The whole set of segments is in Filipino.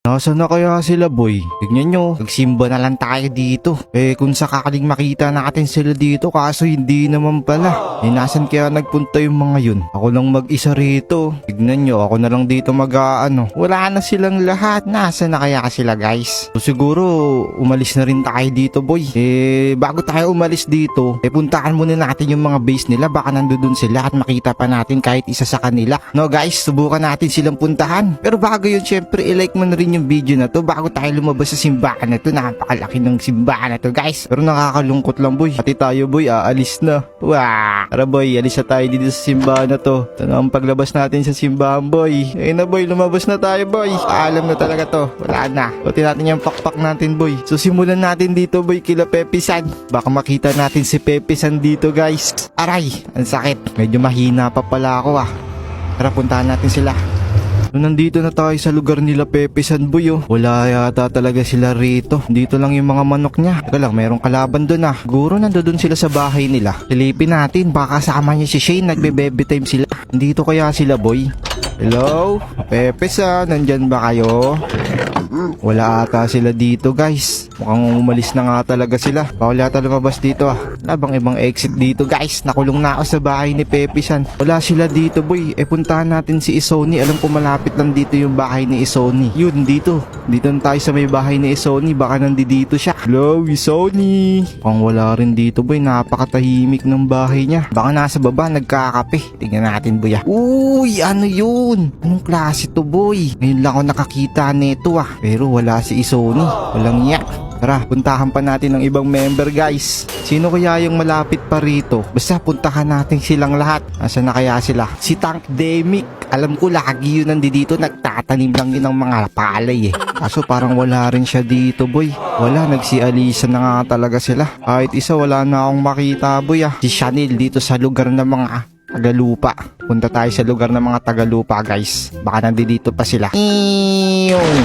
Nasaan na kaya sila, boy? Tignan nyo, nagsimba na lang tayo dito. Kung sakaling makita natin sila dito, kaso hindi naman pala. Nasan kaya nagpunta yung mga yun? Ako lang mag-isa rito. Tignan nyo, ako na lang dito mag-aano. Wala na silang lahat. Nasaan na kaya sila, guys? So siguro, umalis na rin tayo dito, boy. Bago tayo umalis dito, puntahan muna natin yung mga base nila. Baka nandoon sila at makita pa natin kahit isa sa kanila. No, guys, subukan natin silang puntahan. Pero bago yun, syempre, i-like mo na rin yung video na to bago tayo lumabas sa simbahan na to. Napakalaki ng simbahan na to, guys. Pero nakakalungkot lang, boy. Pati tayo, boy, aalis na. Wah! Tara, boy, alis na tayo dito sa simbahan na to. Ito na ang paglabas natin sa simbahan, boy. Ayun na, boy, lumabas na tayo, boy. Alam na talaga to. Wala na. Pati natin yung pakpak natin, boy. So simulan natin dito, boy, kila Pepe-san. Baka makita natin si Pepe-san dito, guys. Aray, ang sakit. Medyo mahina pa pala ako, ah. Tara, puntahan natin sila. Nandito na tayo sa lugar nila Pepe-san, boy, oh. Wala yata talaga sila rito. Dito lang yung mga manok niya. Teka lang, mayroong kalaban doon, ah. Siguro nandoon sila sa bahay nila. Silipin natin, baka kasama niya si Shane. Nagbe-baby time sila. Dito kaya sila, boy? Hello? Pepe-san, nandyan ba kayo? Wala ata sila dito, guys. Mukhang umalis na nga talaga sila. Bawal yata lumabas dito, ah. Labang ibang exit dito, guys. Nakulong na ako sa bahay ni Pepe-san. Wala sila dito, boy. Puntahan natin si Isoni. Alam ko malapit lang dito yung bahay ni Isoni. Yun, dito. Dito na tayo sa may bahay ni Isoni. Baka nandito siya. Hello, Isoni. Mukhang wala rin dito, boy. Napakatahimik ng bahay niya. Baka nasa baba, nagkakape. Tingnan natin, boy, ah. Uy, ano yun? Anong klase to, boy? Ngayon lang ako nakakita nito, ah. Pero wala si Isoni. Walang yak. Tara, puntahan pa natin ng ibang member, guys. Sino kaya yung malapit pa rito? Basta puntahan natin silang lahat. Nasaan na kaya sila? Si Tank Demic. Alam ko lagi yun nandito. Nagtatanim lang yun ng mga palay, eh. Kaso parang wala rin siya dito, boy. Wala, nagsialisan na nga talaga sila. Kahit isa wala na akong makita, boy, ah. Si Chanel dito sa lugar ng mga Tagalupa. Punta tayo sa lugar ng mga Tagalupa, guys. Baka nandito pa sila.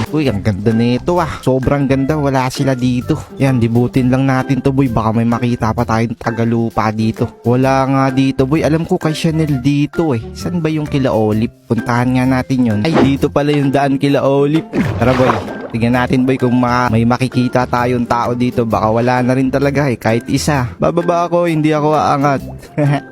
Uy, ang ganda nito, ah. Sobrang ganda, wala sila dito. Yan, dibutin lang natin to, boy. Baka may makita pa tayong Tagalupa dito. Wala nga dito, boy. Alam ko kay Chanel dito, eh. San ba yung kila Olip? Puntahan nga natin yun. Ay, dito pala yung daan kila Olip. Tara, boy. Tingnan natin, boy, kung may makikita tayong tao dito. Baka wala na rin talaga, eh. Kahit isa. Bababa ako, hindi ako aangat.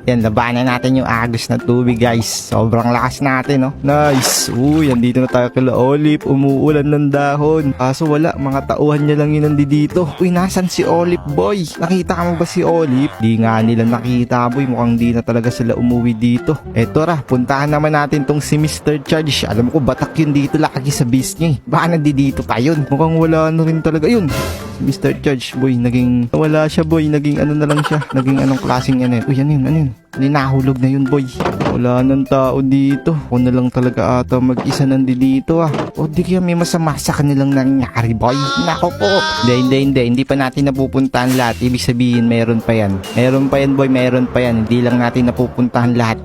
Yan, labanan natin yung agos na tubig, guys. Sobrang lakas natin, no? Nice. Uy, andito na tayo kila Olip. Umuulan ng dahon. Kaso wala, mga tauhan niya lang yun nandito. Uy, nasan si Olip, boy? Nakita mo ba si Olip? Di nga nila nakita, boy. Mukhang di na talaga sila umuwi dito. Eto ra, puntahan naman natin tong si Mr. Charge. Alam ko, batak yun dito lagi sa base niya, eh. Baka nandito pa yun. Mukhang wala na rin talaga yun. Mr. Charge, boy, naging wala siya, boy. Naging ano na lang siya. Naging anong klaseng yan, eh. Uy, ano yun, ano yun? Linahulog na yun, boy. Wala nang tao dito. Ako na lang talaga ata mag-isa nandito, ah. O di kaya may masama sa kanilang nangyari, boy. Nako po. Hindi pa natin napupuntahan lahat. Ibig sabihin, meron pa yan. Meron pa yan, boy. Meron pa yan. Hindi lang natin napupuntahan lahat.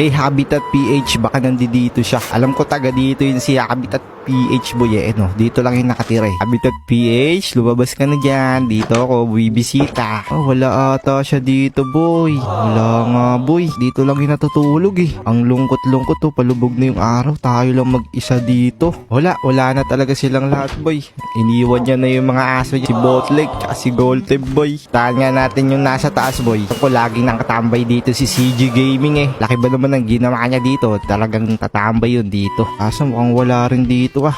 Habitat PH, baka nandito siya. Alam ko taga dito yun si Habitat PH, boy, eh. No, dito lang yung nakatira, eh. Habitat PH, lumabas ka na dyan. Dito ako, bibisita. Oh, wala ata siya dito, boy. Wala nga, boy. Dito lang yung natutulog, eh. Ang lungkot-lungkot, to. Palubog na yung araw. Tayo lang mag-isa dito. Wala na talaga silang lahat, boy. Iniwan niya na yung mga aso. Si Botlek, tsaka si Golteb, boy. Tahan nga natin yung nasa taas, boy. Ako laging nakatambay dito si CG Gaming, eh. Laki ba naman ang ginawa niya dito? Talagang tatambay yun dito. Kaso mukhang wala rin dito, ah.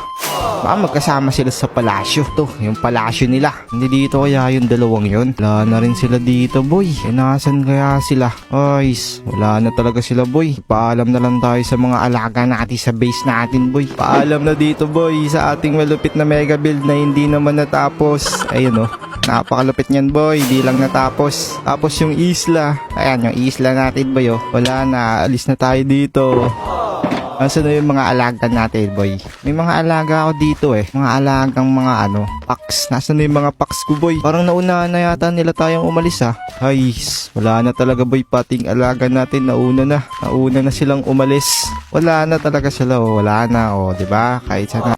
Baka magkasama sila sa palasyo. To, yung palasyo nila. Hindi dito kaya yung dalawang yun. Wala na rin sila dito, boy. Nasan kaya sila? Ay, wala na talaga sila, boy. Paalam na lang tayo sa mga alaga natin sa base natin, boy. Paalam na dito, boy, sa ating malupit na mega build na hindi naman natapos. Ayun, oh. Napakalupit niyan, boy. Di lang natapos. Tapos yung isla. Ayan, yung isla natin, boy, oh. Wala na. Alis na tayo dito. Nasaan na yung mga alaga natin, boy? May mga alaga ako dito, eh. Mga alagang mga paks. Nasaan na yung mga paks ko, boy? Parang nauna na yata nila tayong umalis, ah. Ay, wala na talaga, boy. Pating alaga natin, nauna na. Nauna na silang umalis. Wala na talaga sila, oh. Wala na, oh. Diba? Kahit sana